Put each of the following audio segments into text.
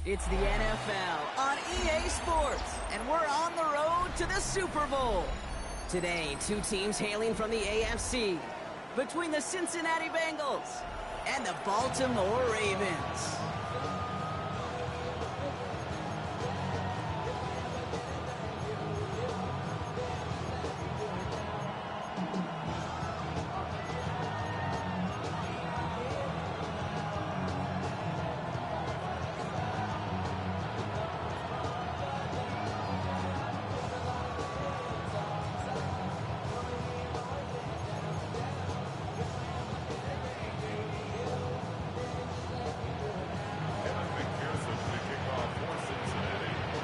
It's the NFL on EA Sports, and we're on the road to the Super Bowl. Today, two teams hailing from the AFC, between the Cincinnati Bengals and the Baltimore Ravens.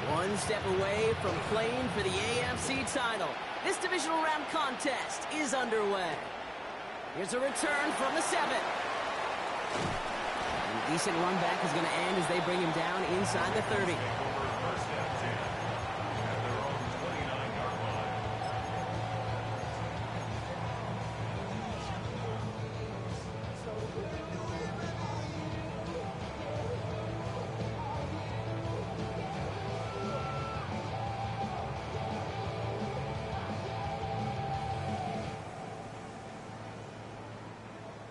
One step away from playing for the AFC title. This divisional round contest is underway. Here's a return from the 7. A decent run back is going to end as they bring him down inside the 30.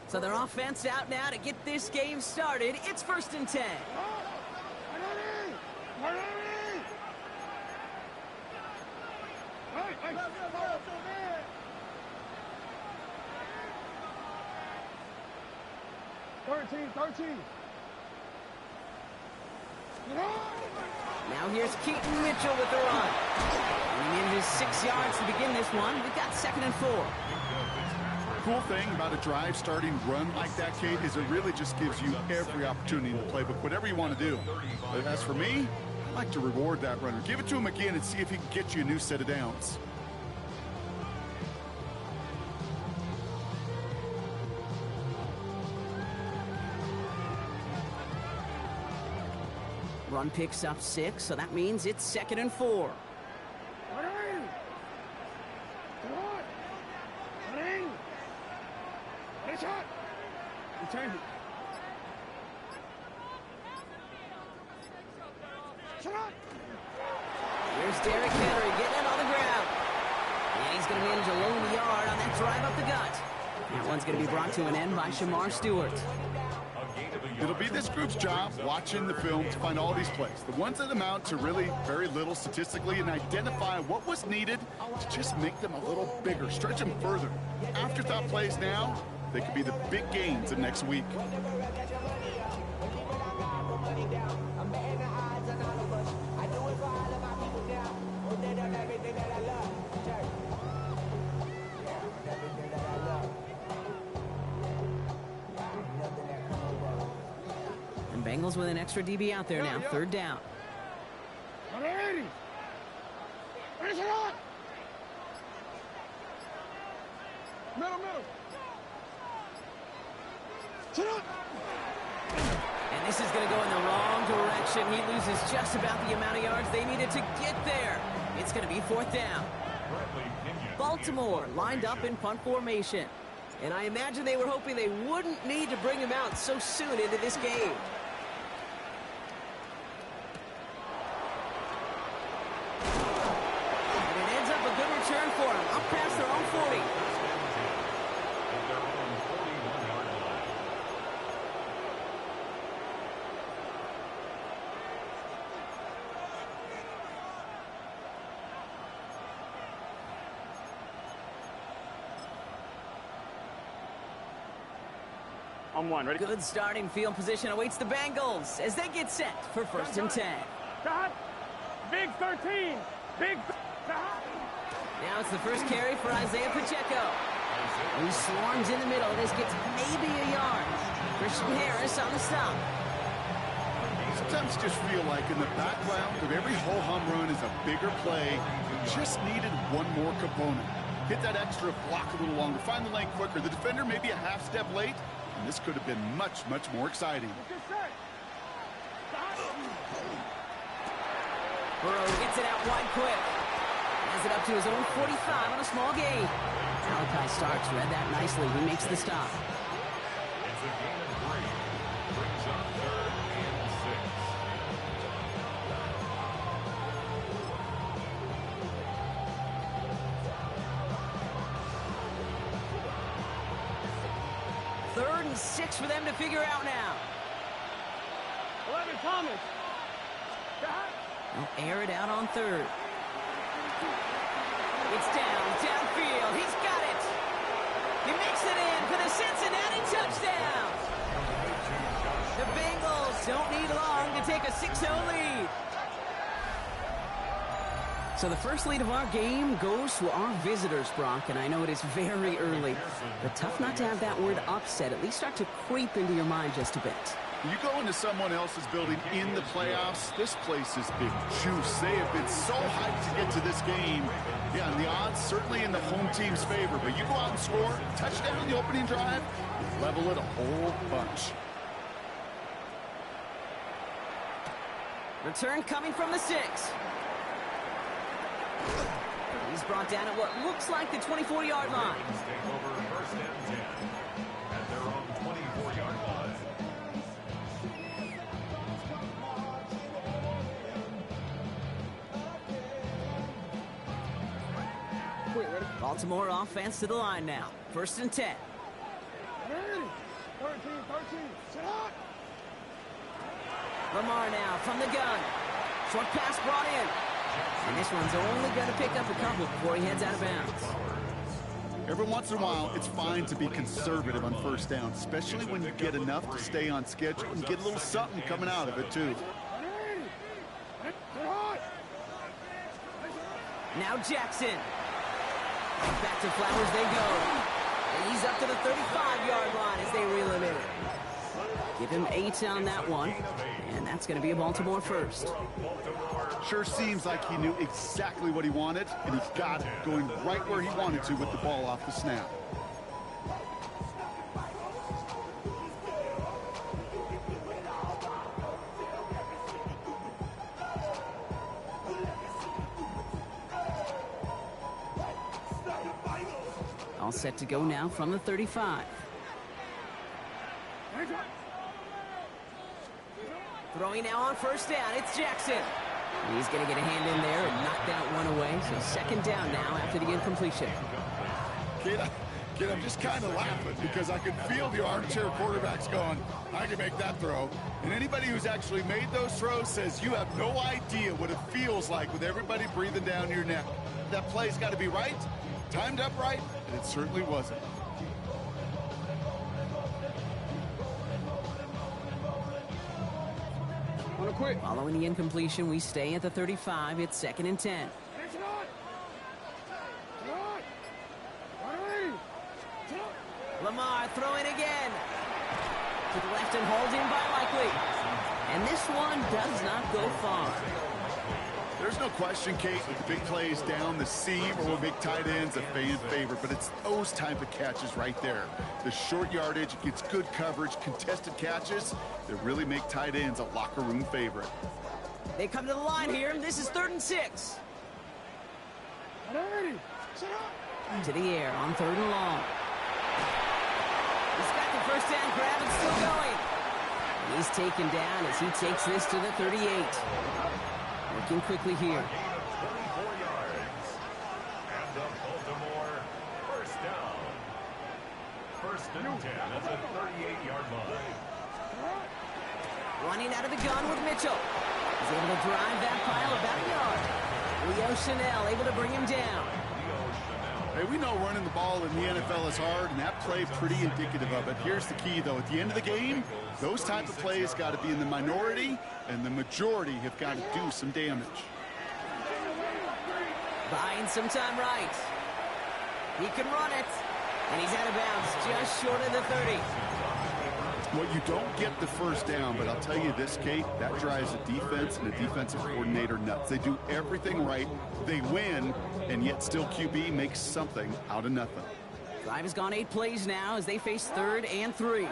So their offense out now to get this game started. It's 1st and 10. Now here's Keaton Mitchell with the run. And he manages 6 yards to begin this one. We've got 2nd and 4. Cool thing about a drive starting run like that, Kate, is it really just gives you every opportunity in the playbook, whatever you want to do. But as for me, I like to reward that runner. Give it to him again and see if he can get you a new set of downs. Run picks up 6, so that means it's 2nd and 4. Here's Derrick Henry getting it on the ground. And he's going to manage a lone yard on that drive up the gut. That one's going to be brought to an end by Shamar Stewart. It'll be this group's job watching the film to find all these plays, the ones that amount to really very little statistically, and identify what was needed to just make them a little bigger, stretch them further. Afterthought plays now, they could be the big gains of next week. And Bengals with an extra DB out there now, 3rd down. And this is going to go in the wrong direction. He loses just about the amount of yards they needed to get there. It's going to be 4th down. Baltimore lined up in punt formation. And I imagine they were hoping they wouldn't need to bring him out so soon into this game. And it ends up a good return for them, up past their own 40. On 1, ready? Good starting field position awaits the Bengals as they get set for 1st and 10. Got Big 13. Big. Now it's the first carry for Isaiah Pacheco. He swarms in the middle. This gets maybe a yard. Christian Harris on the stop. Sometimes just feel like in the background of every ho-hum run is a bigger play. You just needed one more component. Hit that extra block a little longer. Find the lane quicker. The defender may be a half step late. And this could have been much, much more exciting. Burrow gets it out wide quick. Has it up to his own 45 on a small gain. Malachi Starks read that nicely. He makes the stop. It's a gain of 3. Brings up 3rd and 6. 6 for them to figure out now. 11, Thomas. They'll air it out on 3rd. It's downfield. He's got it. He makes it in for the Cincinnati touchdown. The Bengals don't need long to take a 6-0 lead. So the first lead of our game goes to our visitors, Brock, and I know it is very early, but tough not to have that word upset at least start to creep into your mind just a bit. You go into someone else's building in the playoffs, this place has been juice. They have been so hyped to get to this game. Yeah, and the odds certainly in the home team's favor, but you go out and score, touchdown in the opening drive, you level it a whole bunch. Return coming from the 6. He's brought down at what looks like the 24-yard line. Take over 1st and 10 at their own 24-yard line. Baltimore offense to the line now. 1st and 10. 13. Sit up. Lamar now from the gun. Short pass brought in. And this one's only going to pick up a couple before he heads out of bounds. Every once in a while, it's fine to be conservative on 1st down, especially when you get enough to stay on schedule and get a little something coming out of it, too. Now Jackson. Back to Flowers they go. And he's up to the 35-yard line as they reel him in. Give him 8 on that one. And that's going to be a Baltimore first. Sure seems like he knew exactly what he wanted, and he got it, going right where he wanted to with the ball off the snap. All set to go now from the 35. Throwing now on 1st down, it's Jackson. He's going to get a hand in there and knock that one away. So 2nd down now after the incompletion. Kid, I'm just kind of laughing because I can feel the armchair quarterbacks going, I can make that throw. And anybody who's actually made those throws says you have no idea what it feels like with everybody breathing down your neck. That play's got to be right, timed up right, and it certainly wasn't. Following the incompletion, we stay at the 35. It's 2nd and 10. Lamar throwing again. To the left and hauled in by Likely. And this one does not go far. There's no question, Kate, with the big plays down the seam or with big tight ends, a fan favorite, but it's those type of catches right there. The short yardage, it gets good coverage, contested catches that really make tight ends a locker room favorite. They come to the line here, and this is 3rd and 6. To the air on 3rd and long. He's got the 1st down grab and still going. And he's taken down as he takes this to the 38. Working quickly here. 24 yards. And the Baltimore 1st down. 1st and 10 at the 38-yard line. Running out of the gun with Mitchell. He's able to drive that pile about a yard. Leo Chanel able to bring him down. Hey, we know running the ball in the NFL is hard, and that play pretty indicative of it. Here's the key, though. At the end of the game, those type of plays got to be in the minority, and the majority have got to do some damage. Buying some time right. He can run it. And he's out of bounds just short of the 30. Well, you don't get the 1st down, but I'll tell you this, Kate, that drives a defense and a defensive coordinator nuts. They do everything right. They win, and yet still QB makes something out of nothing. Drive has gone 8 plays now as they face 3rd and 3.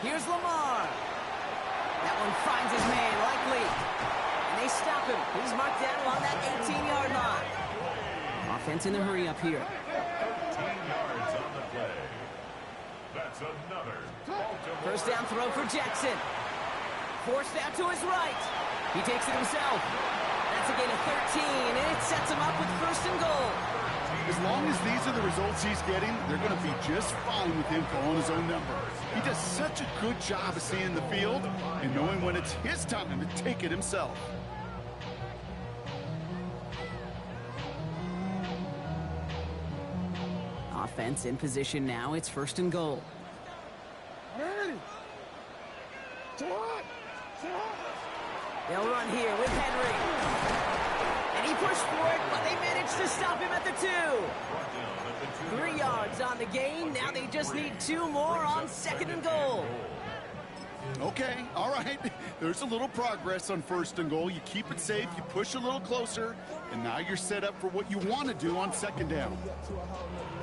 Here's Lamar. That one finds his man, Likely. And they stop him. He's marked down along that 18-yard line. Offense in the hurry up here. 13 yards on the play. That's another Baltimore. 1st down throw for Jackson. Forced out to his right. He takes it himself. That's a gain of 13, and it sets him up with first and goal. As long as these are the results he's getting, they're going to be just fine with him calling his own number. He does such a good job of seeing the field and knowing when it's his time to take it himself. Offense in position now. It's first and goal. They'll run here with Henry. And he pushed for it, but they managed to stop him at the 2. 3 yards on the gain. Now they just need 2 more on second and goal. Okay, all right. There's a little progress on first and goal. You keep it safe, you push a little closer, and now you're set up for what you want to do on second down.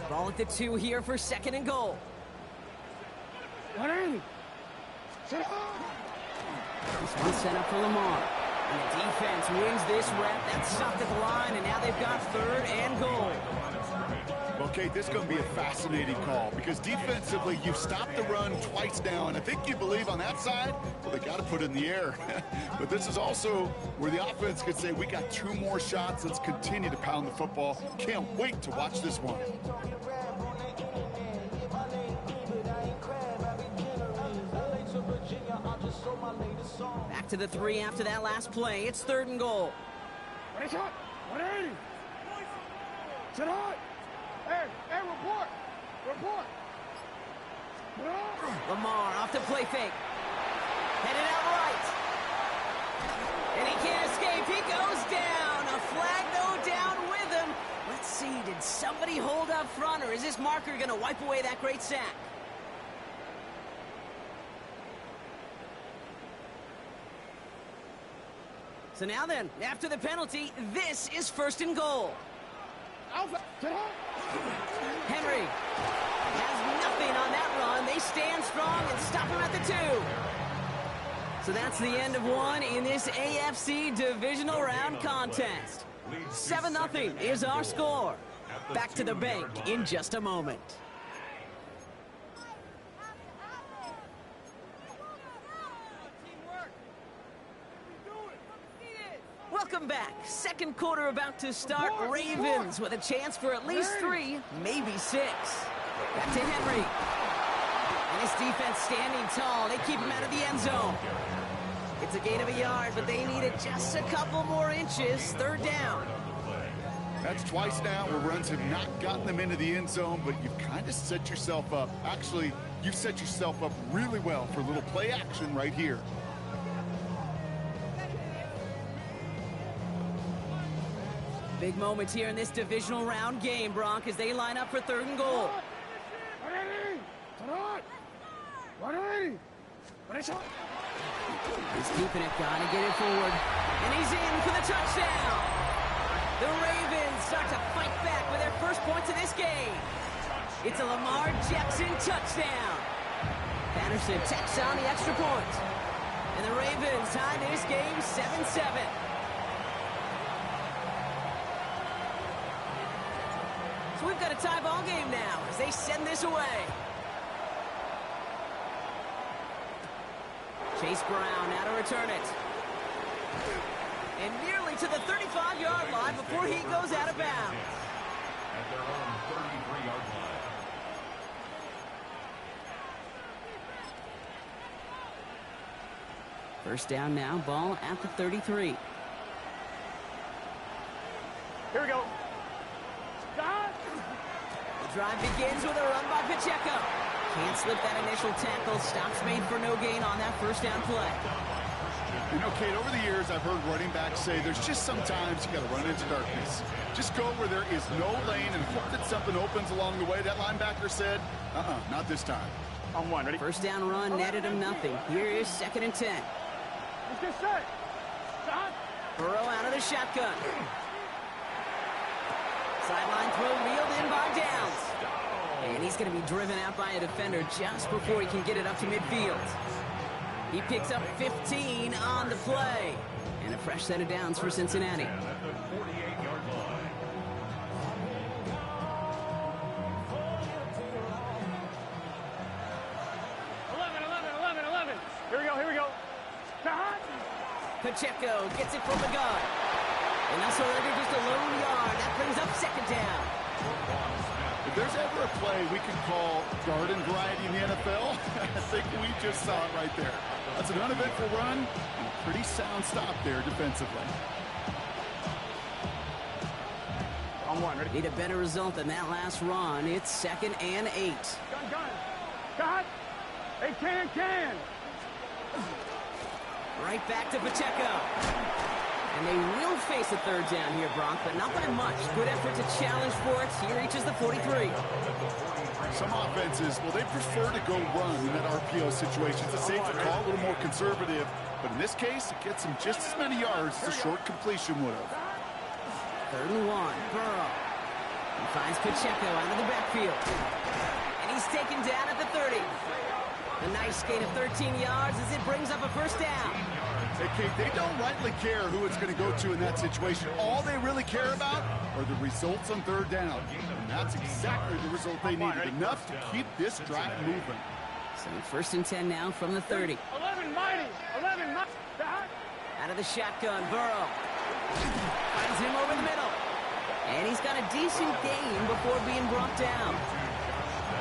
Ball at the 2 here for second and goal. This one's set up for Lamar. And the defense wins this rep. That's stopped at the line, and now they've got third and goal. Okay, this is going to be a fascinating call because defensively, you've stopped the run twice now, and I think you believe on that side, well, they got to put it in the air. But this is also where the offense could say, we got 2 more shots. Let's continue to pound the football. Can't wait to watch this one. Back to the 3 after that last play. It's third and goal. Lamar off the play fake. Headed out right. And he can't escape. He goes down. A flag, though, down with him. Let's see, did somebody hold up front, or is this marker going to wipe away that great sack? So now then, after the penalty, this is first and goal. Henry has nothing on that run. They stand strong and stop him at the 2. So that's the end of one in this AFC divisional round contest. 7-0 is our score. Back to the bank in just a moment. Welcome back. Second quarter about to start. Ravens with a chance for at least 3, maybe 6. Back to Henry. And his defense standing tall. They keep him out of the end zone. It's a gain of a yard, but they needed just a couple more inches. Third down. That's twice now where runs have not gotten them into the end zone, but you've kind of set yourself up. Actually, you've set yourself up really well for a little play action right here. Big moments here in this divisional round game, Bronk, as they line up for third and goal. He's keeping it, gotta get it forward. And he's in for the touchdown. The Ravens start to fight back with their first points of this game. It's a Lamar Jackson touchdown. Patterson tacks on the extra point. And the Ravens tie this game 7-7. So we've got a tie ball game now as they send this away. Chase Brown now to return it. And nearly to the 35-yard line before he goes out of bounds. At their own 33-yard line. First down now, ball at the 33. Here we go. The drive begins with a run by Pacheco. Can't slip that initial tackle. Stops made for no gain on that first down play. You know, Kate, over the years, I've heard running backs say there's just sometimes you got to run into darkness. Just go where there is no lane and hope that something opens along the way. That linebacker said, not this time. On one, ready? First down run netted him nothing. Here is 2nd and 10. Let's get set. Stop. Burrow out of the shotgun. Sideline throw reeled in by Downs. And he's going to be driven out by a defender just before he can get it up to midfield. He picks up 15 on the play. And a fresh set of downs for Cincinnati. At the 48-yard line. Here we go. Pacheco gets it from the gun. And that's already just a lone yard. That brings up second down. If there's ever a play we can call garden variety in the NFL, I think we just saw it right there. That's an uneventful run and a pretty sound stop there defensively. On one, ready? Need a better result than that last run. It's 2nd and 8. Gun. Cut. Hey, can. Right back to Pacheco. And they will face a third down here, Brock, but not by much. Good effort to challenge for it. He reaches the 43. Some offenses, well, they prefer to go run in that RPO situation. It's a safer call, a little more conservative. But in this case, it gets him just as many yards as a short completion would have. 3rd and 1. Burrow. He finds Pacheco out of the backfield. And he's taken down at the 30. A nice gain of 13 yards as it brings up a first down. Hey, Kate, they don't rightly care who it's going to go to in that situation. All they really care about are the results on 3rd down. And that's exactly the result they needed. Enough to keep this drive moving. So 1st and 10 now from the 30. 11 mighty. Out of the shotgun, Burrow. Finds him over the middle. And he's got a decent gain before being brought down.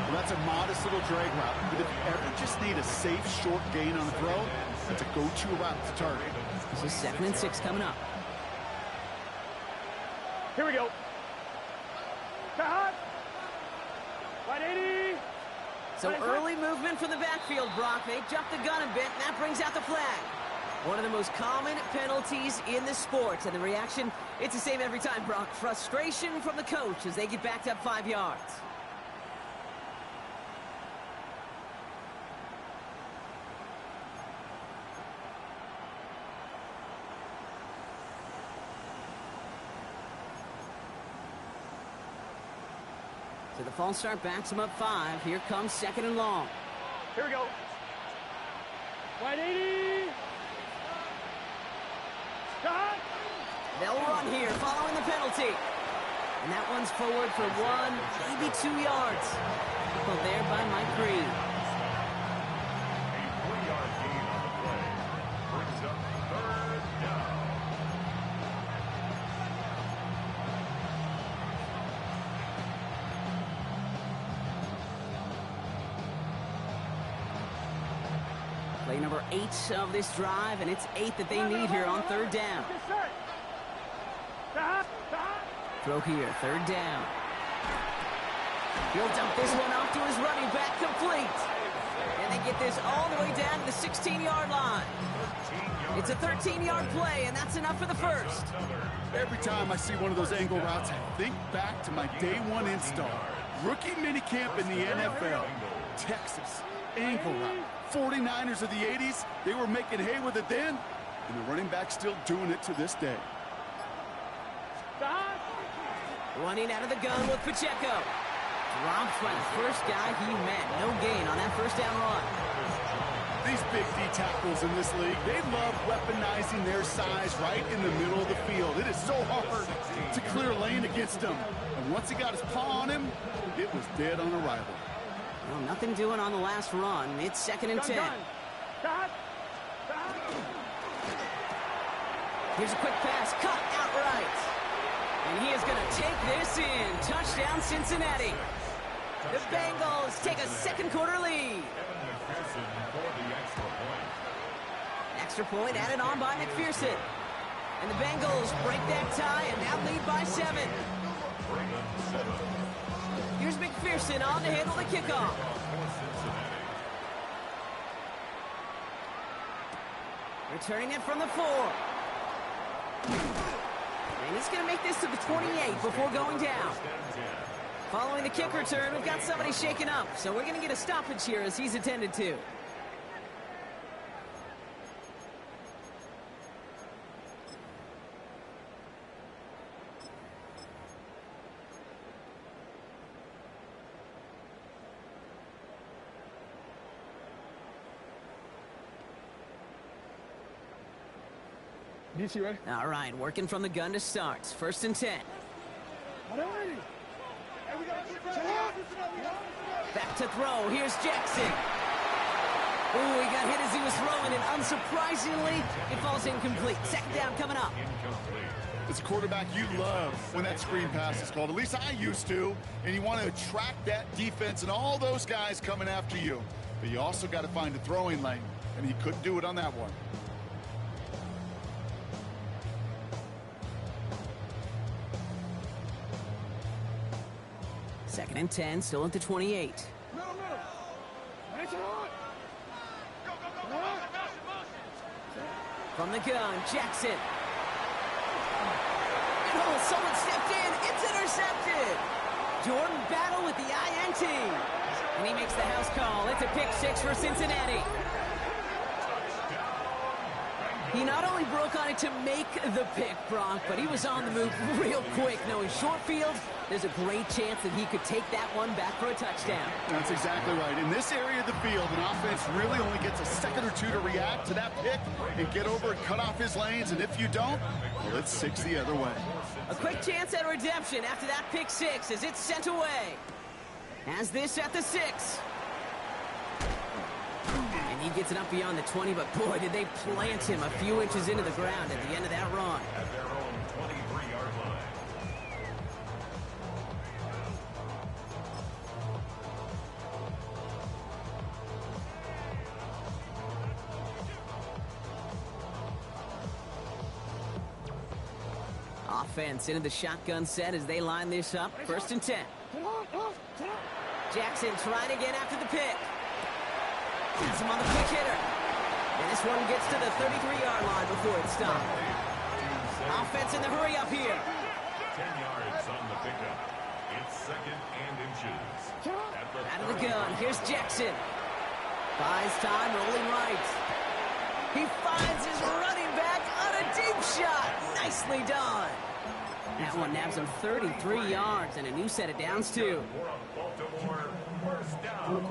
Well, that's a modest little drag route. But if you ever just need a safe, short gain on a throw, that's a go-to route to target. This is 2nd and 6 coming up. Here we go. Cut. 180. So early movement from the backfield, Brock. They jumped the gun a bit, and that brings out the flag. One of the most common penalties in the sport. And the reaction, it's the same every time, Brock. Frustration from the coach as they get backed up 5 yards. So the false start backs him up 5. Here comes 2nd and long. Here we go. 180. Cut. They'll run here following the penalty. And that one's forward for 1, maybe 2 yards. Well, there by Mike Green. A 3-yard gain on the play. Brings up 3rd down. Play number 8 of this drive, and it's 8 that they need here on 3rd down. Throw here, 3rd down. He'll dump this one off to his running back, complete. And they get this all the way down to the 16-yard line. It's a 13-yard play, and that's enough for the first. Every time I see one of those angle routes, I think back to my day 1 install. Rookie minicamp in the NFL. Texas, angle route. 49ers of the 80s, they were making hay with it then, and the running back's still doing it to this day. Running out of the gun with Pacheco. Dropped by the first guy he met. No gain on that first down run. These big D tackles in this league, they love weaponizing their size right in the middle of the field. It is so hard to clear lane against them. And once he got his paw on him, it was dead on arrival. Well, nothing doing on the last run. It's 2nd and 10. Here's a quick pass. Cut outright. And he is going to take this in. Touchdown, Cincinnati. The Bengals take a second quarter lead. Extra point added on by McPherson. And the Bengals break that tie and now lead by 7. Here's McPherson on to handle the kickoff. Returning it from the 4. And he's going to make this to the 28 before going down. Following the kick return, we've got somebody shaken up. So we're going to get a stoppage here as he's attended to. DC ready? All right, working from the gun to start. 1st and 10. Back to throw. Here's Jackson. Oh, he got hit as he was throwing, and unsurprisingly, it falls incomplete. Second down coming up. As a quarterback, you love when that screen pass is called. At least I used to. And you want to attract that defense and all those guys coming after you. But you also got to find a throwing lane, and he couldn't do it on that one. Second and 10, still at the 28. From the gun, Jackson. Oh, someone stepped in. It's intercepted. Jordan Battle with the INT. And he makes the house call. It's a pick 6 for Cincinnati. He not only broke on it to make the pick, Brock, but he was on the move real quick. Knowing short field, there's a great chance that he could take that one back for a touchdown. That's exactly right. In this area of the field, an offense really only gets a second or two to react to that pick and get over and cut off his lanes. And if you don't, well, it's 6 the other way. A quick chance at redemption after that pick 6 as it's sent away. Has this at the 6. And he gets it up beyond the 20, but boy, did they plant him a few inches into the ground at the end of that run. At their own 23-yard line. Offense into the shotgun set as they line this up. First and 10. Jackson trying again after the pick. Has him on the quick hitter. And this one gets to the 33-yard line before it's stopped. Offense in the hurry up here. 10 yards on the pickup. It's second and inches. Out of the gun. Here's Jackson. Buys time, rolling right. He finds his running back on a deep shot. Nicely done. That one nabs him 33 yards and a new set of downs, too. Baltimore, first down.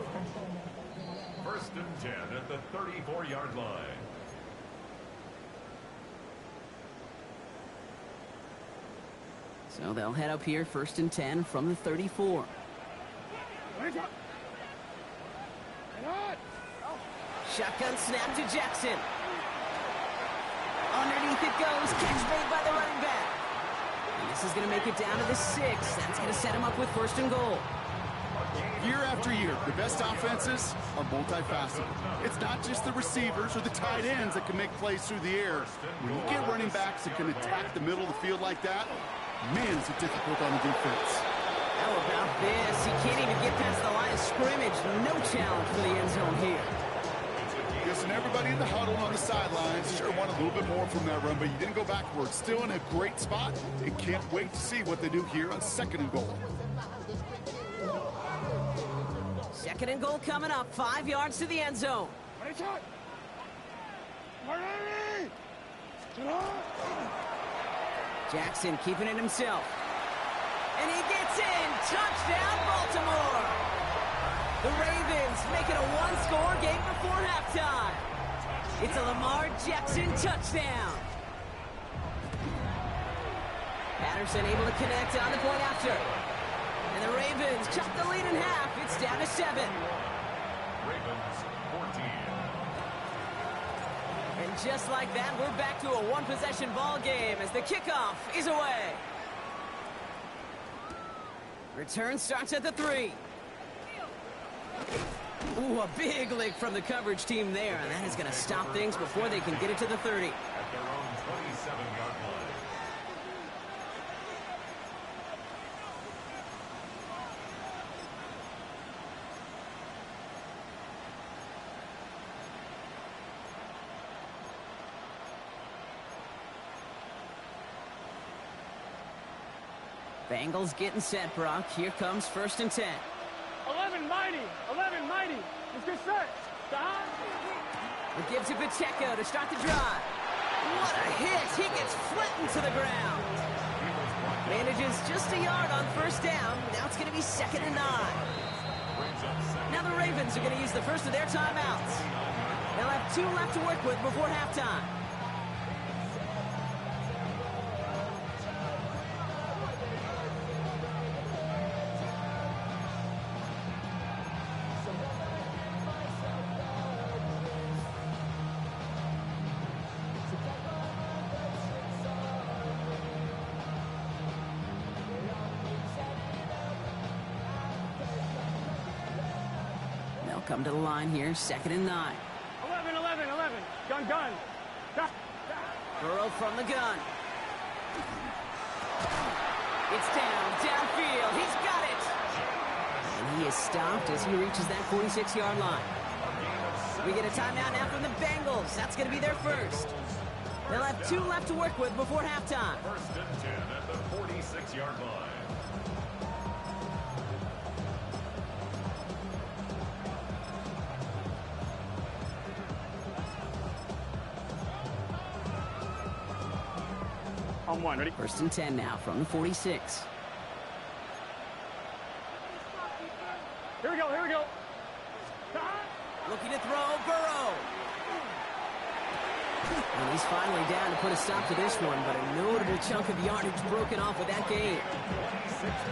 First and 10 at the 34-yard line. So they'll head up here, first and 10 from the 34. Shotgun snap to Jackson. Underneath it goes. Catch made by the running back. And this is going to make it down to the 6. That's going to set him up with first and goal. Year after year, the best offenses are multifaceted. It's not just the receivers or the tight ends that can make plays through the air. When you get running backs that can attack the middle of the field like that, man, is it difficult on the defense. How about this? He can't even get past the line of scrimmage. No challenge for the end zone here. Listen, everybody in the huddle on the sidelines sure want a little bit more from that run, but you didn't go backwards. Still in a great spot and can't wait to see what they do here on second and goal. Second and goal coming up. 5 yards to the end zone. Jackson keeping it himself. And he gets in. Touchdown, Baltimore. The Ravens make it a one-score game before halftime. It's a Lamar Jackson touchdown. Patterson able to connect on the point after. And the Ravens cut the lead in half. It's down to 7. Ravens 14. And just like that, we're back to a one-possession ball game as the kickoff is away. Return starts at the 3. Ooh, a big lick from the coverage team there, and that is going to stop things before they can get it to the 30. At their own 27-yard line. Bengals getting set, Brock. Here comes first and 10. 11 mighty. 11 mighty. Let's get set. It gives it Pacheco to start the drive. What a hit. He gets flattened to the ground. Manages just a yard on first down. Now it's going to be second and 9. Now the Ravens are going to use the first of their timeouts. They'll have 2 left to work with before halftime. come to the line here, 2nd and 9. 11, 11, 11. Gun, gun. Burrow from the gun. It's downfield. He's got it. And he is stopped as he reaches that 46-yard line. We get a timeout now from the Bengals. That's going to be their first. They'll have 2 left to work with before halftime. 1st and 10 at the 46-yard line. On 1, ready? 1st and 10 now from the 46. Here we go, here we go. Looking to throw, Burrow. And he's finally down to put a stop to this one, but a notable chunk of yardage broken off with that gain.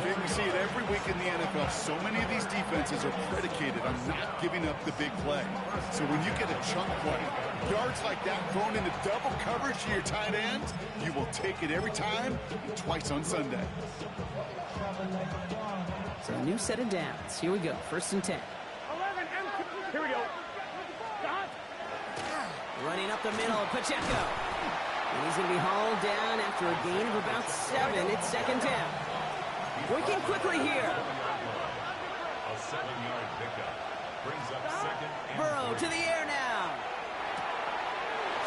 Jim, we see it every week in the NFL. So many of these defenses are predicated on not giving up the big play. So when you get a chunk play, yards like that thrown into double coverage to your tight end, you will take it every time and twice on Sunday. So a new set of downs. Here we go. 1st and 10. 11, here we go. Running up the middle, Pacheco. And he's going to be hauled down after a gain of about 7. It's 2nd down. Working quickly here. A 7-yard pickup brings up 2nd and Burrow 3. to the air now.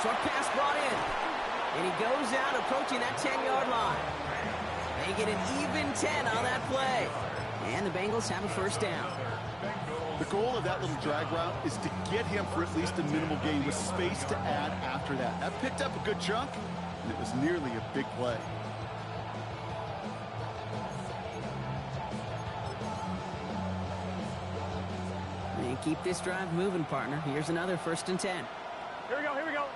Short pass brought in. And he goes out approaching that 10-yard line. They get an even 10 on that play. And the Bengals have a 1st down. The goal of that little drag route is to get him for at least a minimal gain with space to add after that. That picked up a good chunk, and it was nearly a big play. And keep this drive moving, partner. Here's another 1st and 10. Here we go, here we go.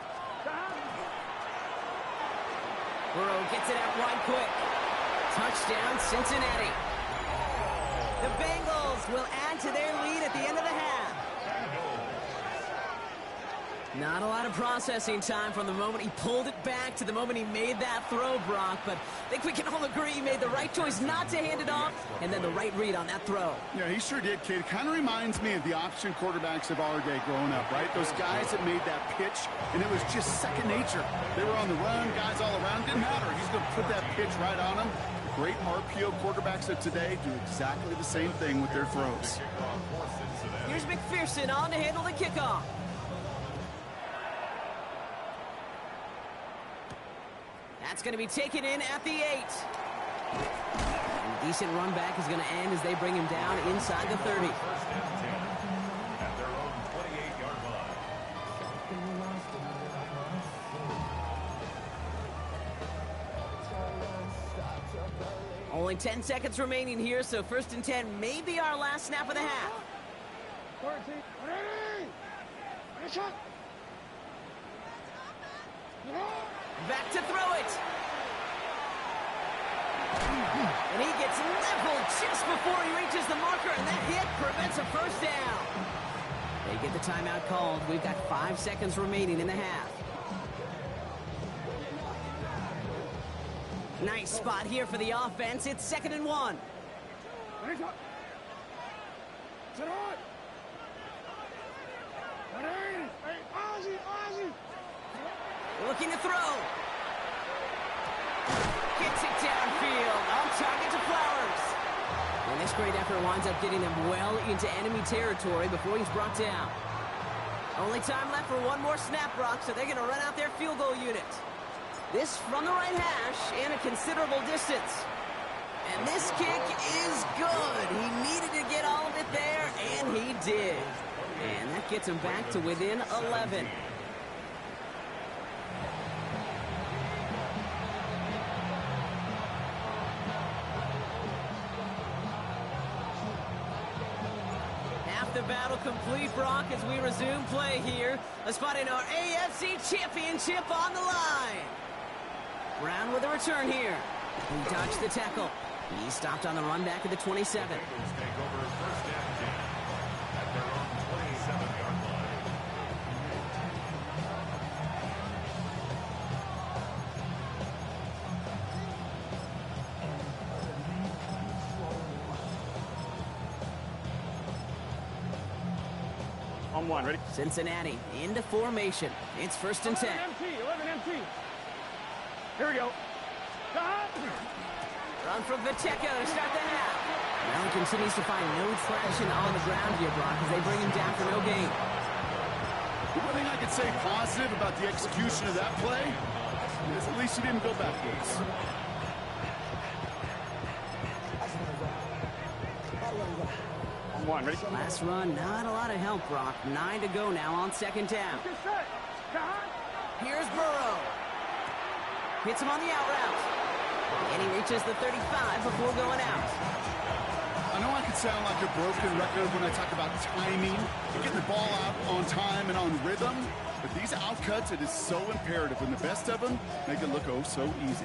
Burrow gets it out wide quick. Touchdown, Cincinnati. The Bengals will add to their lead at the end of the half. Not a lot of processing time from the moment he pulled it back to the moment he made that throw, Brock. But I think we can all agree he made the right choice not to hand it off, and then the right read on that throw. Yeah, he sure did, kid. It kind of reminds me of the option quarterbacks of our day growing up, right? Those guys that made that pitch, and it was just second nature. They were on the run, guys all around. Didn't matter. He's going to put that pitch right on them. Great RPO quarterbacks of today do exactly the same thing with their throws. Here's McPherson on to handle the kickoff. That's going to be taken in at the 8. And decent run back is going to end as they bring him down inside the 30. 1st and 10 at their own 28-yard line. Only 10 seconds remaining here, so 1st and 10 may be our last snap of the half. 14, ready, shot. Back to throw it. And he gets leveled just before he reaches the marker, and that hit prevents a 1st down. They get the timeout called. We've got 5 seconds remaining in the half. Nice spot here for the offense. It's 2nd and 1. Looking to throw. Gets it downfield. On target to Flowers. And this great effort winds up getting them well into enemy territory before he's brought down. Only time left for one more snap, Brock, so they're going to run out their field goal unit. This from the right hash and a considerable distance. And this kick is good. He needed to get all of it there, and he did. And that gets him back to within 11. Half the battle complete, Brock, as we resume play here. A spot in our AFC Championship on the line. Brown with a return here. He dodged the tackle. He stopped on the run back at the 27. Take over 1st and 10 at their own 27-yard line. On one, ready? Cincinnati into formation. It's 1st and 10. 11 MT. Here we go. Run from Pacheco to start the half. Allen continues to find no traction on the ground here, Brock, as they bring him down for no gain. The one thing I could say positive about the execution of that play is at least he didn't go backwards. On one, ready? Last run, not a lot of help, Brock. 9 to go now on 2nd down. Here's Burrow. Hits him on the out route. And he reaches the 35 before going out. I know I could sound like a broken record when I talk about timing, getting the ball out on time and on rhythm, but these outcuts, it is so imperative, and the best of them make it look oh so easy.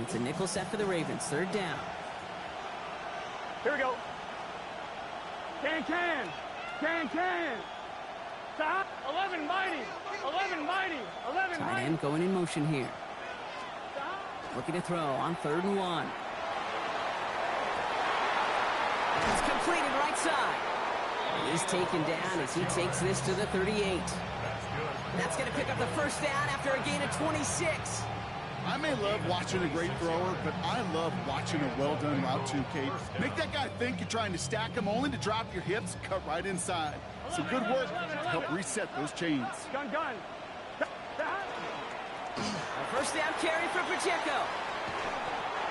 It's a nickel set for the Ravens. 3rd down. Here we go. Can. Stop. 11 mighty. 11 Tight mighty. end going in motion here. Stop. Looking to throw on 3rd and 1. It's completed right side. He's taken down as he takes this to the 38. That's going to pick up the 1st down after a gain of 26. I may love watching a great thrower, but I love watching a well-done route too, Kate. Make that guy think you're trying to stack him only to drop your hips and cut right inside. Some good work to help reset those chains. Gun. A 1st down carry for Pacheco.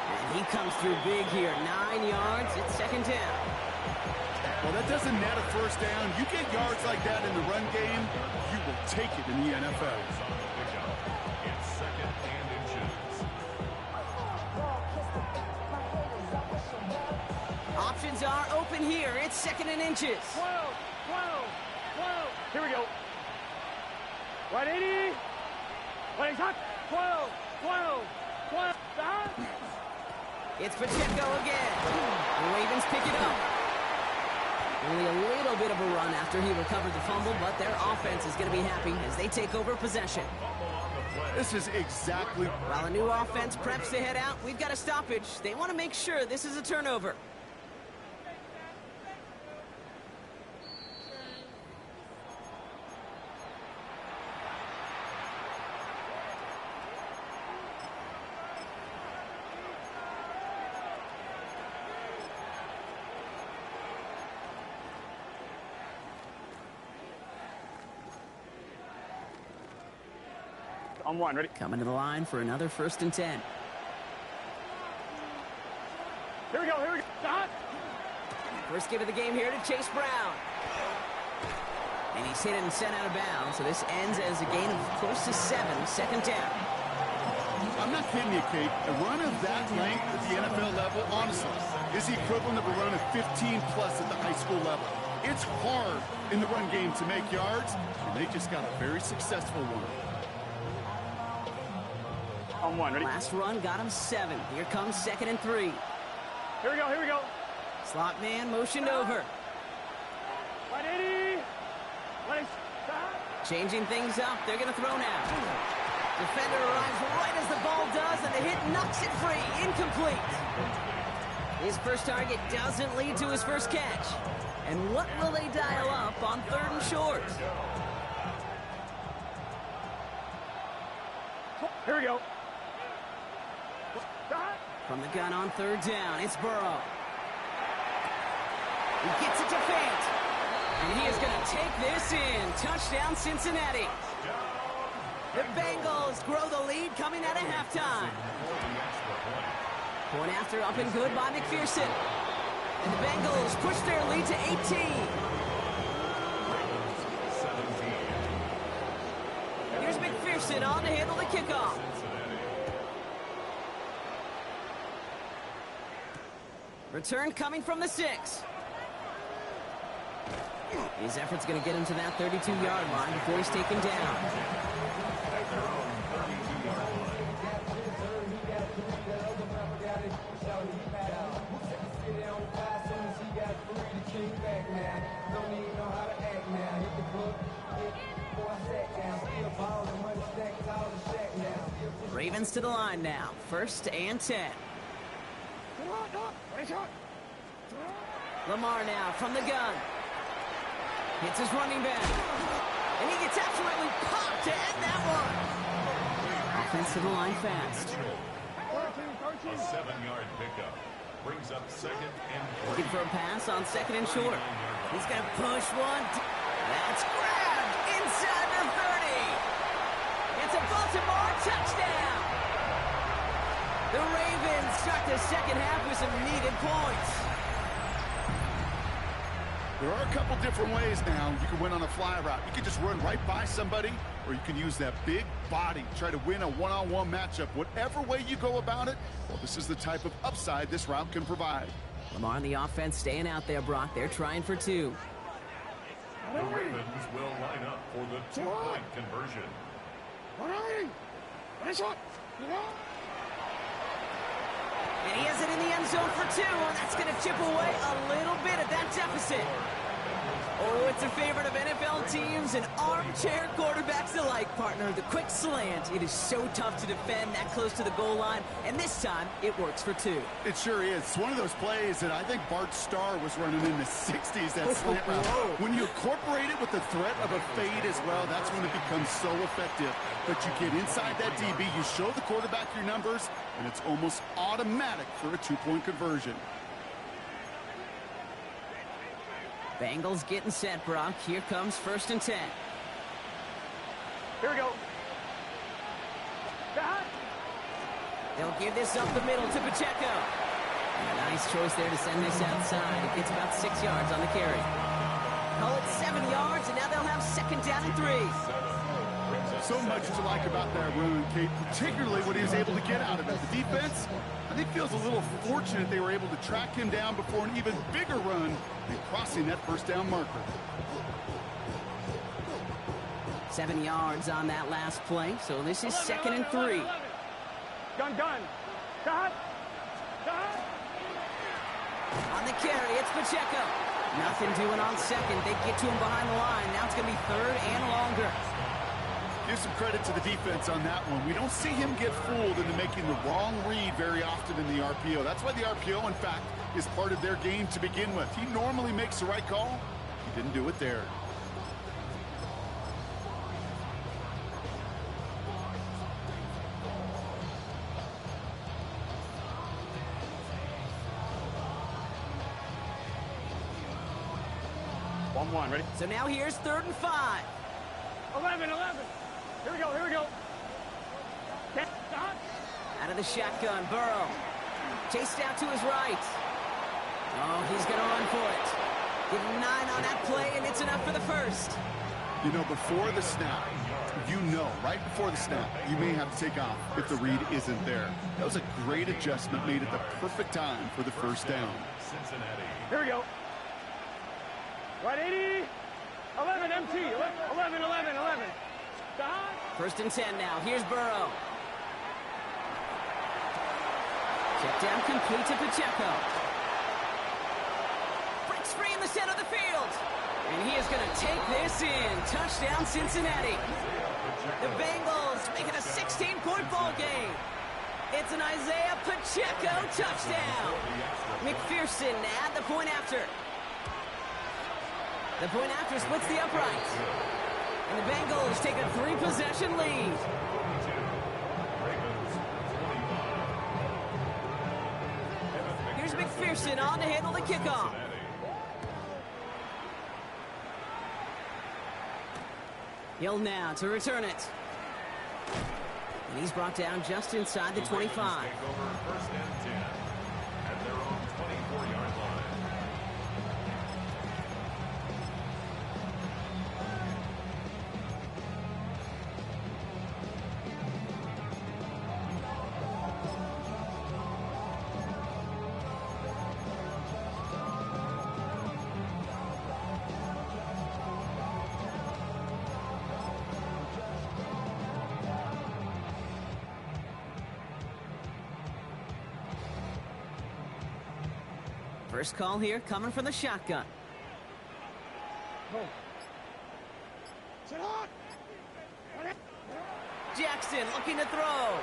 And he comes through big here. 9 yards. It's 2nd down. Well, that doesn't net a 1st down. You get yards like that in the run game, you will take it in the NFL. It's 2nd and inches. Options are open here. It's 2nd and inches. 12. Here we go. Right 80. Right hot. 12. Stop. It's Pacheco again. The Ravens pick it up. Only a little bit of a run after he recovered the fumble, but their offense is going to be happy as they take over possession. This is exactly... While a new offense preps to head out, we've got a stoppage. They want to make sure this is a turnover. On one, ready? Coming to the line for another 1st and 10. Here we go. Stop. First give of the game here to Chase Brown. And he's hit and sent out of bounds, so this ends as a gain of close to 7, 2nd down. I'm not kidding you, Kate. A run of that length at the NFL level, honestly, is the equivalent of a run of 15-plus at the high school level. It's hard in the run game to make yards, and they just got a very successful one. On one, ready? Last run got him 7. Here comes 2nd and 3. Here we go. Slot man motioned over. Right 80. Right. Stop. Changing things up. They're going to throw now. Defender arrives right as the ball does, and the hit knocks it free. Incomplete. His first target doesn't lead to his first catch. And what will they dial up on 3rd and short? Here we go. From the gun on 3rd down, it's Burrow. He gets it to Fant. And he is going to take this in. Touchdown, Cincinnati. The Bengals grow the lead coming out of halftime. Point after up and good by McPherson. And the Bengals push their lead to 18. Here's McPherson on to handle the kickoff. Return coming from the 6. His effort's going to get him to that 32-yard line before he's taken down. Ravens to the line now. 1st and 10. Lamar now from the gun. Hits his running back. And he gets absolutely popped to end that one. Offense to the line fast. A 7-yard pickup. Brings up 2nd and 3. Looking for a pass on 2nd and short. He's going to push one. That's grabbed inside the 30. It's a Baltimore touchdown. The Ravens start the second half with some needed points. There are a couple different ways now. You can win on a fly route. You can just run right by somebody, or you can use that big body, try to win a one-on-one matchup. Whatever way you go about it, well, this is the type of upside this route can provide. Lamar on the offense staying out there, Brock. They're trying for 2. The Ravens will line up for the 2-point conversion. And he has it in the end zone for 2, and that's going to chip away a little bit at that deficit. Oh, it's a favorite of NFL teams and armchair quarterbacks alike, partner. The quick slant. It is so tough to defend that close to the goal line, and this time it works for 2. It sure is. It's one of those plays that I think Bart Starr was running in the 60s, that slant route. When you incorporate it with the threat of a fade as well, that's when it becomes so effective. But you get inside that DB, you show the quarterback your numbers, and it's almost automatic for a 2-point conversion. Bengals getting set, Brock. Here comes 1st and 10. Here we go. They'll give this up the middle to Pacheco. And a nice choice there to send this outside. It gets about 6 yards on the carry. Call it 7 yards, and now they'll have 2nd down and 3. So much to like about that run, Kate, particularly what he was able to get out of it. The defense, I think, feels a little fortunate they were able to track him down before an even bigger run and crossing that 1st down marker. 7 yards on that last play, so this is 2nd and 3. Gun. On the carry, it's Pacheco. Nothing doing on 2nd. They get to him behind the line. Now it's going to be 3rd and longer. Give some credit to the defense on that one. We don't see him get fooled into making the wrong read very often in the RPO. That's why the RPO, in fact, is part of their game to begin with. He normally makes the right call. He didn't do it there. One, ready? So now here's 3rd and 5. 11. Here we go. Out of the shotgun, Burrow. Chased out to his right. Oh, he's going to run for it. Give him 9 on that play, and it's enough for the 1st. You know, before the snap, right before the snap, you may have to take off if the read isn't there. That was a great adjustment made at the perfect time for the 1st down. Cincinnati. Here we go. Right 80. 11 MT. 11. 1st and 10 now. Here's Burrow. Check down complete to Pacheco. Breaks free in the center of the field. And he is going to take this in. Touchdown, Cincinnati. The Bengals make it a 16-point ball game. It's an Isaiah Pacheco touchdown. McPherson at the point after. The point after splits the uprights. And the Bengals take a 3-possession lead. Here's McPherson on to handle the kickoff. Hill now to return it. And he's brought down just inside the 25. Take over 1st and 10 at their own 24-yard line. First call here coming from the shotgun. Jackson looking to throw.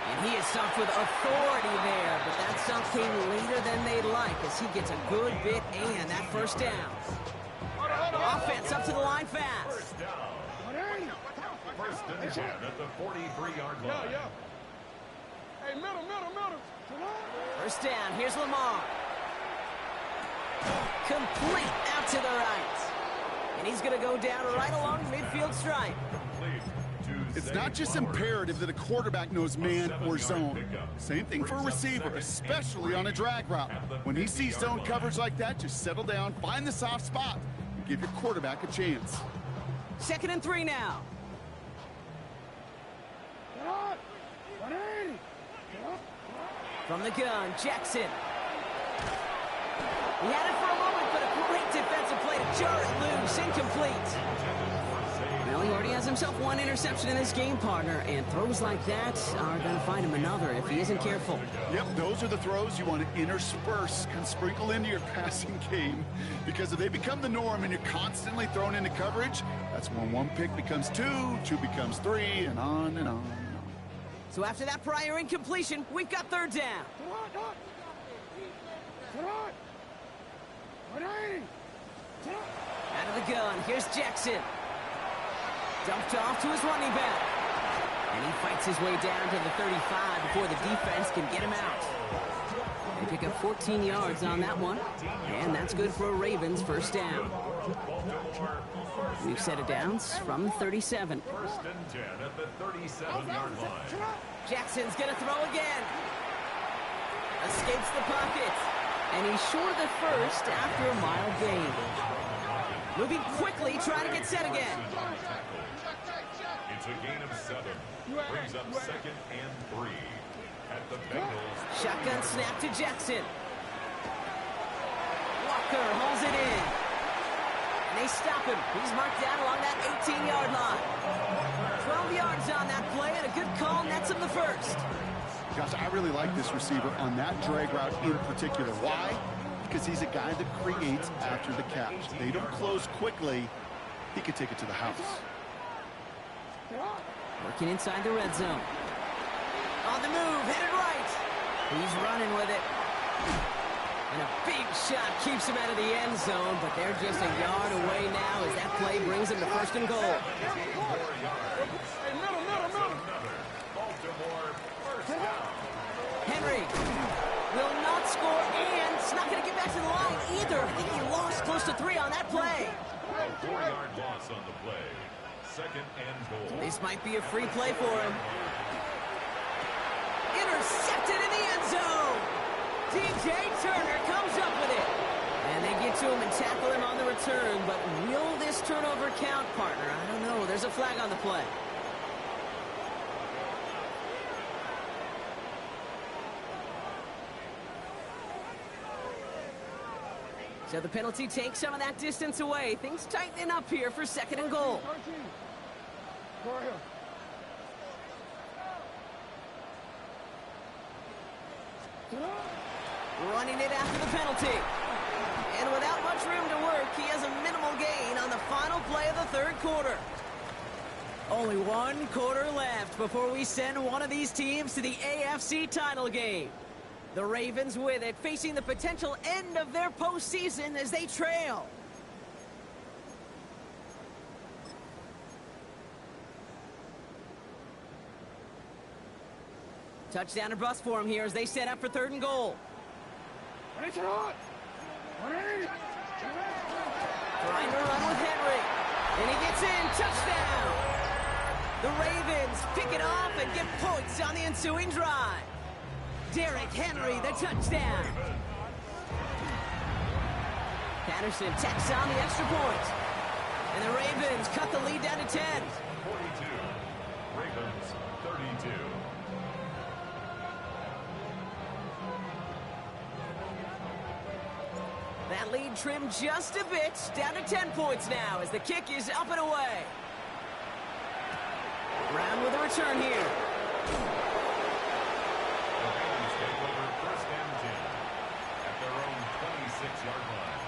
And he is stuffed with authority there, but that stuff came later than they'd like as he gets a good bit and that first down. Offense up to the line fast. First down. First and 10 at the 43-yard line. Hey, middle. First down, here's Lamar. Complete out to the right. And he's going to go down right along the midfield stripe. It's not just imperative that a quarterback knows man or zone. Same thing for a receiver, especially on a drag route. When he sees zone coverage like that, just settle down, find the soft spot, and give your quarterback a chance. 2nd and 3 now. From the gun, Jackson. He had it for a moment, but a great defensive play to jar it loose. Incomplete. Well, he already has himself one interception in this game, partner, and throws like that are going to find him another if he isn't careful. Yep, those are the throws you want to intersperse and sprinkle into your passing game, because if they become the norm and you're constantly thrown into coverage, that's when one pick becomes two, two becomes three, and on and on and on. So after that prior incompletion, we've got 3rd down. Out of the gun, here's Jackson. Dumped off to his running back. And he fights his way down to the 35 before the defense can get him out. They pick up 14 yards on that one. And that's good for a Ravens first down. We've set it downs from 37. First and 10 at the 37-yard line. Jackson's going to throw again. Escapes the pocket. And he's short of the first after a mild gain. Moving quickly, trying to get set again. It's a gain of 7. Brings up 2nd and 3 at the Bengals. Shotgun snap to Jackson. Walker holds it in. And they stop him. He's marked down along that 18-yard line. 12 yards on that play, and a good call nets him the first. Gosh, I really like this receiver on that drag route in particular. Why? Because he's a guy that creates after the catch. They don't close quickly. He can take it to the house. Working inside the red zone. On the move, headed right. He's running with it. And a big shot keeps him out of the end zone, but they're just a yard away now as that play brings him to 1st and goal. Baltimore first down. Henry will not score, and it's not going to get back to the line either. I think he lost close to 3 on that play. A 4-yard loss on the play. 2nd and goal. This might be a free play for him. Intercepted in the end zone. DJ Turner comes up with it. And they get to him and tackle him on the return, but will this turnover count, partner? I don't know. There's a flag on the play. So the penalty takes some of that distance away. Things tightening up here for 2nd and goal. Running it after the penalty. And without much room to work, he has a minimal gain on the final play of the 3rd quarter. Only 1 quarter left before we send one of these teams to the AFC title game. The Ravens with it, facing the potential end of their postseason as they trail. Touchdown or bust for him here as they set up for 3rd and goal. Trying to run with Henry. And he gets in. Touchdown. The Ravens pick it off and get points on the ensuing drive. Derrick Henry, the touchdown. Patterson tacks on the extra point. And the Ravens cut the lead down to 10. 42. Ravens 32. That lead trimmed just a bit, down to 10 points now as the kick is up and away. Brown with a return here. The Ravens take over 1st and 10 at their own 26-yard line.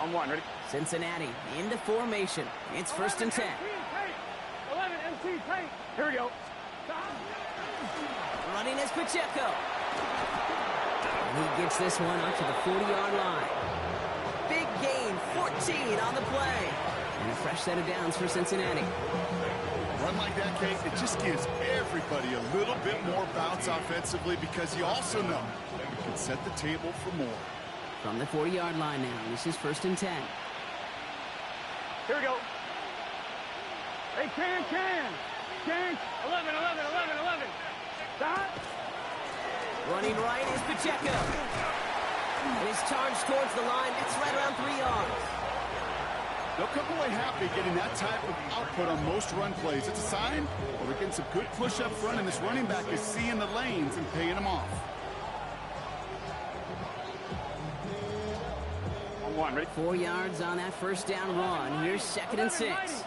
On one, ready? Cincinnati into formation. It's 1st and 10. 11 MC tight. Here we go. Running is Pacheco. And he gets this one up to the 40-yard line. Big gain, 14 on the play. And a fresh set of downs for Cincinnati. Run like that, Kate, it just gives everybody a little bit more bounce offensively because you also know you can set the table for more. From the 40-yard line now, this is 1st and 10. Here we go. Hey, can. 11. Stop. Running right is Pacheco. And his charge towards the line, that's right around 3 yards. They'll come away happy getting that type of output on most run plays. It's a sign that we're getting some good push up front, and this running back is seeing the lanes and paying them off. On one, ready? 4 yards on that 1st down run. Here's 2nd and 6.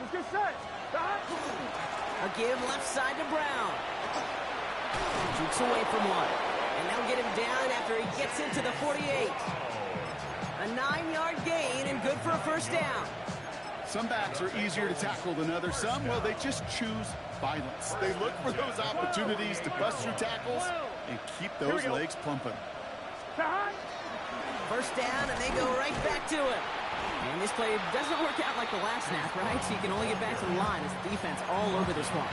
Let's get set. Stop. A give left side to Brown. Jukes away from one. And they'll get him down after he gets into the 48. A 9-yard gain and good for a 1st down. Some backs are easier to tackle than others. Some, well, they just choose violence. They look for those opportunities to bust through tackles and keep those legs pumping. 1st down, and they go right back to it. And this play doesn't work out like the last snap, right? So you can only get back to the line as the defense all over this one.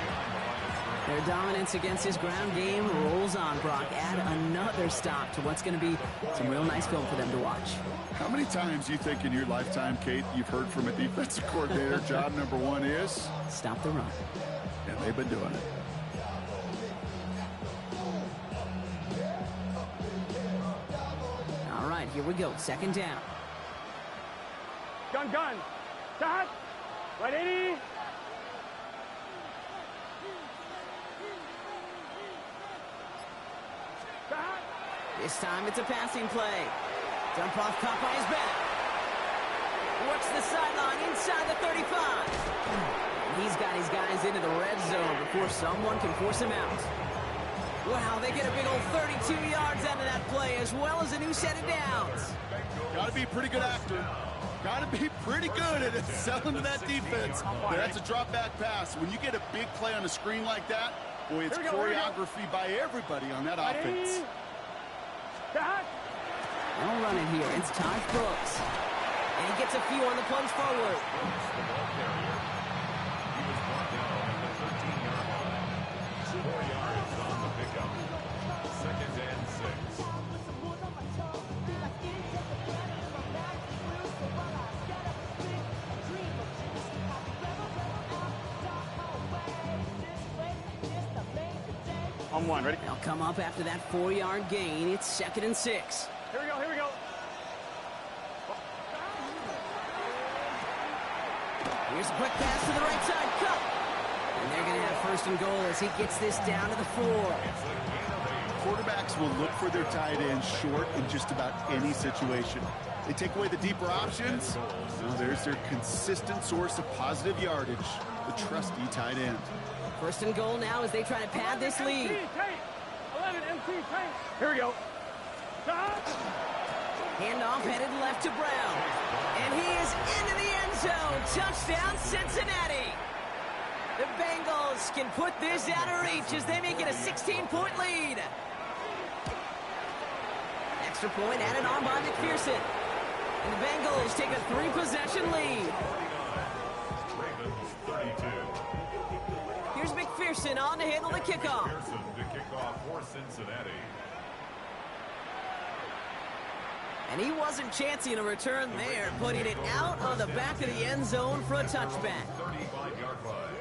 Their dominance against his ground game rolls on, Brock. Add another stop to what's going to be some real nice film for them to watch. How many times do you think in your lifetime, Kate, you've heard from a defensive coordinator, job number 1 is? Stop the run. And they've been doing it. All right, here we go. 2nd down. Gun. Stop. Right 80. Stop. This time it's a passing play. Dump off caught by his back. Works the sideline inside the 35. And he's got his guys into the red zone before someone can force him out. Wow, they get a big old 32 yards out of that play as well as a new set of downs. Got to be a pretty good actor. Got to be pretty good at selling to that defense. But that's a drop back pass. When you get a big play on the screen like that, boy, it's choreography by everybody on that offense. They'll run it here. It's Todd Brooks. And he gets a few on the plunge forward. He was brought down at the 13-yard line. 4 yards on the pickup. 2nd and 6. On one, ready? They'll come up after that 4-yard gain. It's 2nd and 6. Here we go. Here's a quick pass to the right side. Cut. And they're going to have 1st and goal as he gets this down to the 4. Quarterbacks will look for their tight end short in just about any situation. They take away the deeper options. Well, there's their consistent source of positive yardage, the trusty tight end. 1st and goal now as they try to pad this lead. 11 MC tight. Here we go. Stop. Handoff headed left to Brown. And he is into the end zone. Touchdown, Cincinnati. The Bengals can put this out of reach as they make it a 16-point lead. Extra point added on by McPherson. And the Bengals take a 3-possession lead. Ravens 32. Here's McPherson on to handle the kickoff. McPherson to kick off for Cincinnati. And he wasn't chancing a return there, putting it out on the back of the end zone for a touchback. 35-yard line.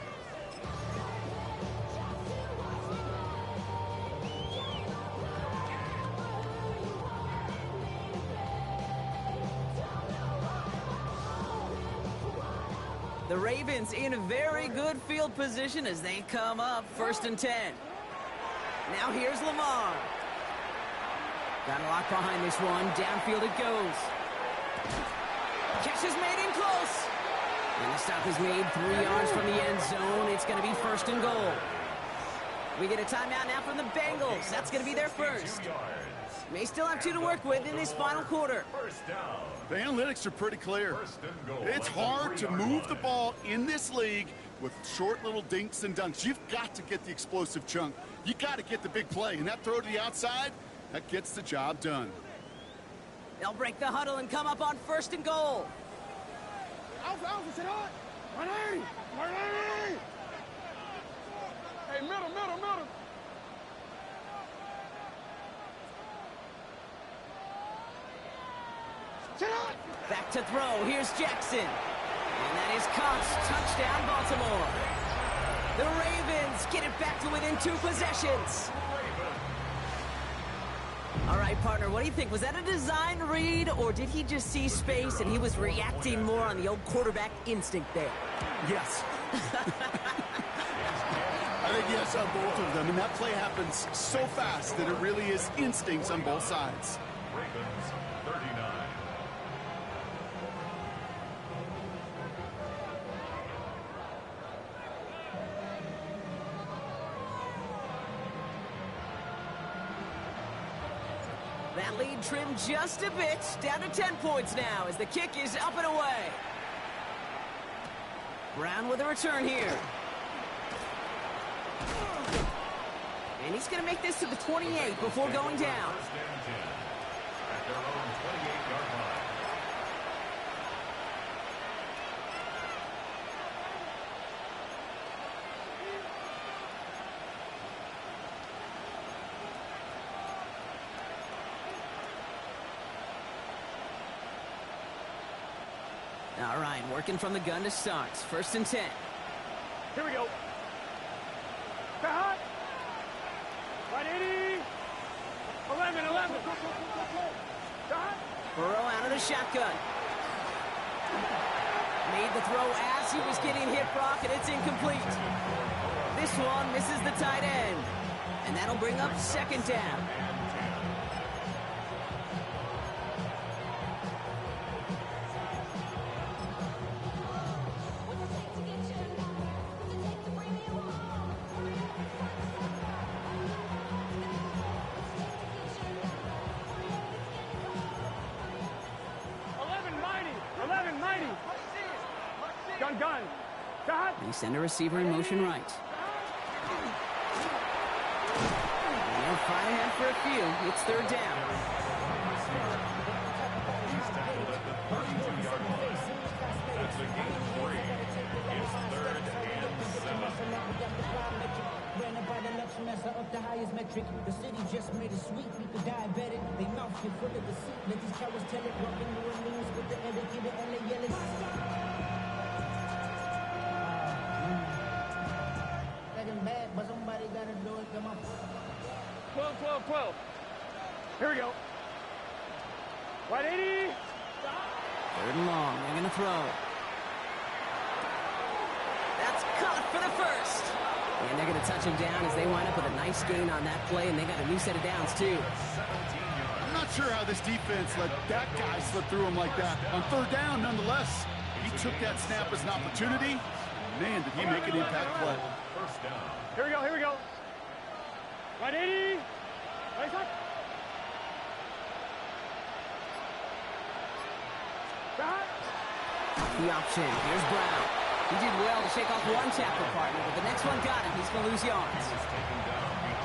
The Ravens in very good field position as they come up 1st and 10. Now here's Lamar. Got a lock behind this one. Downfield it goes. Catch is made in close. And the stop is made 3 yards from the end zone. It's going to be 1st and goal. We get a timeout now from the Bengals. That's going to be their first. May still have 2 to work with in this final quarter. First down. The analytics are pretty clear. It's hard to move the ball in this league with short little dinks and dunks. You've got to get the explosive chunk. You got to get the big play, and that throw to the outside, that gets the job done. They'll break the huddle and come up on 1st and goal. Hey, middle. Back to throw. Here's Jackson. And that is caught. Touchdown, Baltimore. The Ravens get it back to within 2 possessions. All right, partner, what do you think? Was that a design read, or did he just see space and he was reacting more on the old quarterback instinct there? Yes. I think yes on both of them, and that play happens so fast that it really is instincts on both sides. Ravens 39. That lead trimmed just a bit, down to 10 points now as the kick is up and away. Brown with a return here. And he's going to make this to the 28 before going down. First and 10 at their own 28-yard line. All right, working from the gun to start. 1st and 10. Here we go. Hot. Right 80. 11. Hot. Burrow out of the shotgun. Made the throw as he was getting hit, Brock, and it's incomplete. This one misses the tight end. And that'll bring up 2nd down. Gun. Hot. They send a receiver in motion right. They'll fight ahead for a few. It's 3rd down. He's tackled at the 32-yard line. That's a gain of 3. It's 3rd and 7. Up the highest metric. The city just made it sweet. We could diabetic. They mouth get full of the seat. Let these cowards tell it. Walking new news with the educated and the yellow. Bad, but somebody gotta do it. Come on. 12. Here we go. Right 80. 3rd and long. They're going to throw. That's caught for the 1st. And they're going to touch him down as they wind up with a nice gain on that play, and they got a new set of downs, too. I'm not sure how this defense let that guy slip through him like that. On 3rd down, nonetheless, he took that snap as an opportunity. Man, did he make an impact play. First down. Here we go. Right 80. Right up. The option. Here's Brown. He did well to shake off one tackle partner, but the next one got him. He's going to lose yards.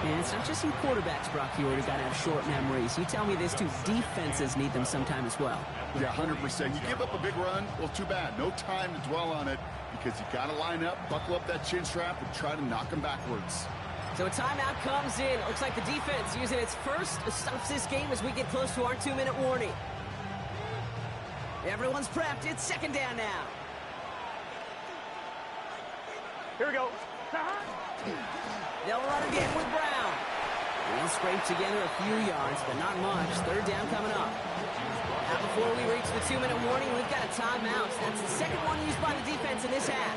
And it's not just some quarterbacks, Brock, you already got to have short memories. You tell me this too, defenses need them sometime as well. Yeah, 100%. You give up a big run, well, too bad. No time to dwell on it because you got to line up, buckle up that chin strap, and try to knock them backwards. So a timeout comes in. Looks like the defense using its first stops this game as we get close to our 2-minute warning. Everyone's prepped. It's 2nd down now. Here we go. They'll run again with Brown. And he'll scrape together a few yards, but not much. 3rd down coming up. Now before we reach the 2-minute warning, we've got a timeout. That's the 2nd one used by the defense in this half.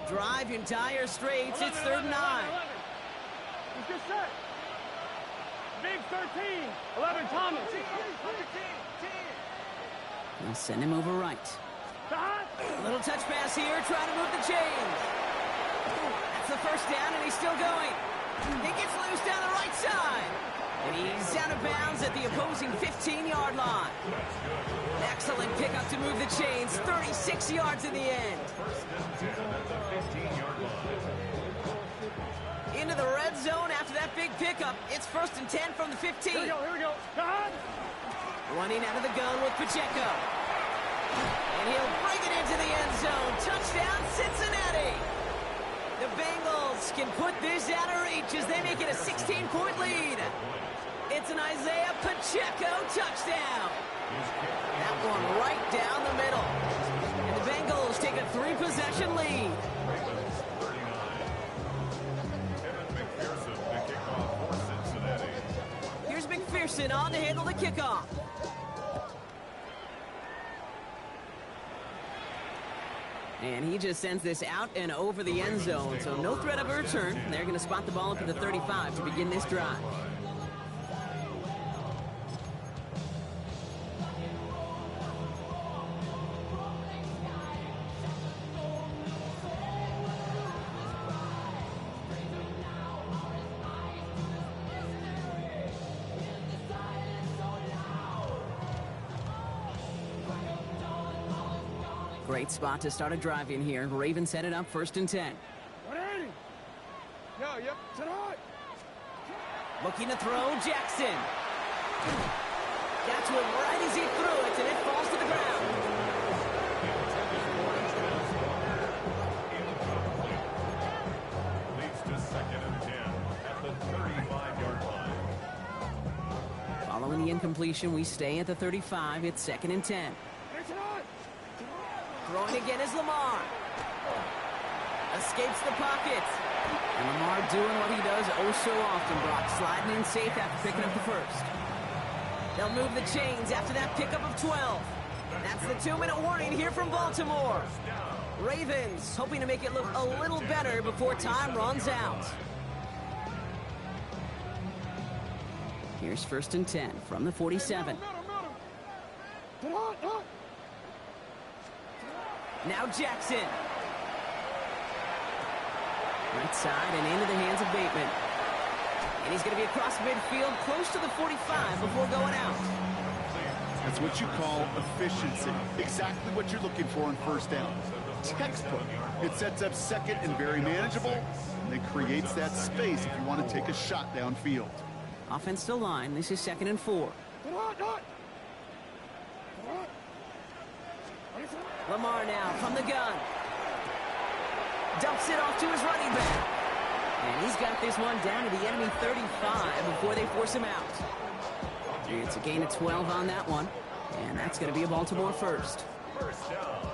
Drive in dire straits. It's 3rd and 9. He's good set. Big 13. 11, Thomas. He'll send him over right. A little touch pass here, trying to move the chains. That's the first down, and he's still going. He gets loose down the right side. And he's out of bounds at the opposing 15-yard line. Excellent pickup to move the chains. 36 yards in the end. Into the red zone after that big pickup. It's 1st and 10 from the 15. Here we go. Running out of the gun with Pacheco. And he'll bring it into the end zone. Touchdown, Cincinnati. The Bengals can put this out of reach as they make it a 16-point lead. It's an Isaiah Pacheco touchdown. That one right down the middle. And the Bengals take a 3-possession lead. Here's McPherson on to handle the kickoff. And he just sends this out and over the end zone, so no threat of a return. They're going to spot the ball up at the 35 to begin this drive. Great spot to start a drive in here. Ravens set it up 1st and 10. 180. Yep. Sit high. Looking to throw, Jackson. Got to him right as he threw it, and it falls to the ground. Leads to 2nd and 10 at the 35-yard line. Following the incompletion, we stay at the 35. It's 2nd and 10. Throwing again is Lamar. Escapes the pocket. And Lamar doing what he does oh so often, Brock. Sliding in safe after picking up the first. They'll move the chains after that pickup of 12. That's the 2-minute warning here from Baltimore. Ravens hoping to make it look a little better before time runs out. Here's 1st and 10 from the 47. Now Jackson. Right side and into the hands of Bateman. And he's going to be across midfield close to the 45 before going out. That's what you call efficiency. Exactly what you're looking for on 1st down. Textbook. It sets up 2nd and very manageable, and it creates that space if you want to take a shot downfield. Offense still line. This is 2nd and 4. Lamar now from the gun. Dumps it off to his running back. And he's got this one down to the enemy 35 before they force him out. It's a gain of 12 on that one. And that's going to be a Baltimore first.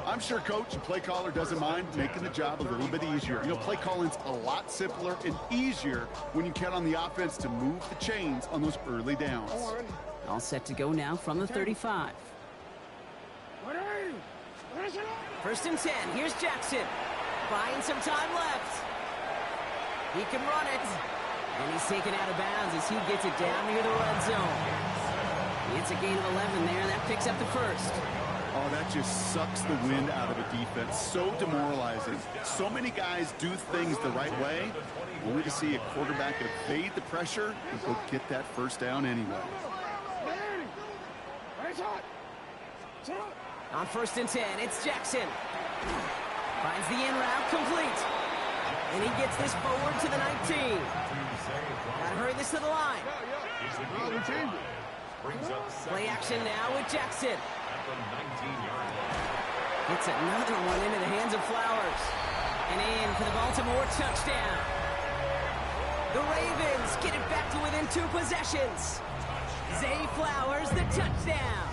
I'm sure coach and play caller doesn't mind making the job a little bit easier. You know, play calling's a lot simpler and easier when you count on the offense to move the chains on those early downs. All set to go now from the 35. 1st and 10. Here's Jackson. Buying some time left. He can run it. And he's taken out of bounds as he gets it down near the red zone. It's a gain of 11 there. That picks up the first. Oh, that just sucks the wind out of a defense. So demoralizing. So many guys do things the right way, only to see a quarterback evade the pressure and go get that first down anyway. On 1st and 10, it's Jackson. Finds the in route complete. And he gets this forward to the 19. Gotta hurry this to the line. Play action now with Jackson. It's another one into the hands of Flowers. And in for the Baltimore touchdown. The Ravens get it back to within 2 possessions. Zay Flowers, the touchdown.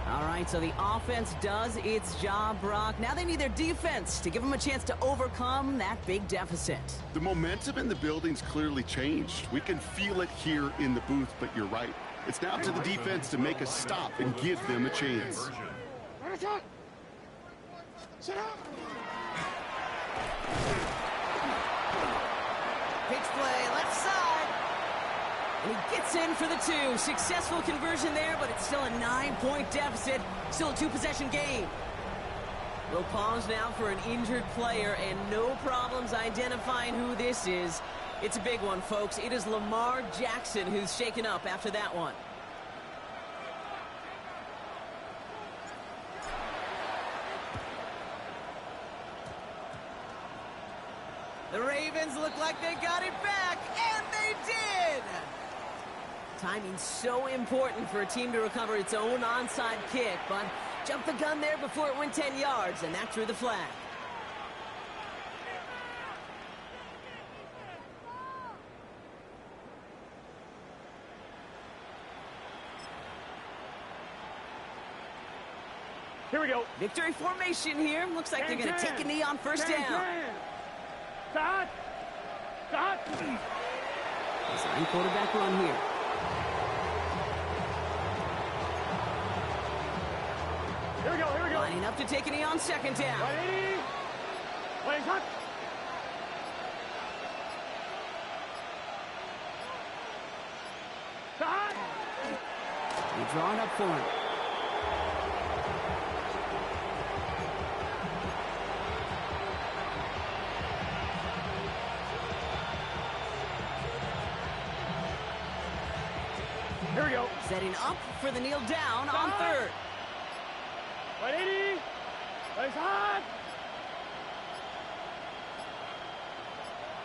All right, so the offense does its job, Brock. Now they need their defense to give them a chance to overcome that big deficit. The momentum in the building's clearly changed. We can feel it here in the booth, but you're right. It's now to the defense to make a stop and give them a chance. Pitch play, left side. And he gets in for the 2. Successful conversion there, but it's still a 9-point deficit. Still a 2-possession game. We'll pause now for an injured player, and no problems identifying who this is. It's a big one, folks. It is Lamar Jackson who's shaken up after that one. The Ravens look like they got it back, and they did! Timing's so important for a team to recover its own onside kick, but jumped the gun there before it went 10 yards, and that drew the flag. Here we go. Victory formation here. Looks like they're going to take a knee on first down. Start. Design quarterback run here. Here we go. Lining up to take a knee on second down. 180. Playing hot. Start. They draw it up for him. Here we go. Setting up for the kneel down on third. 180. Playing hot.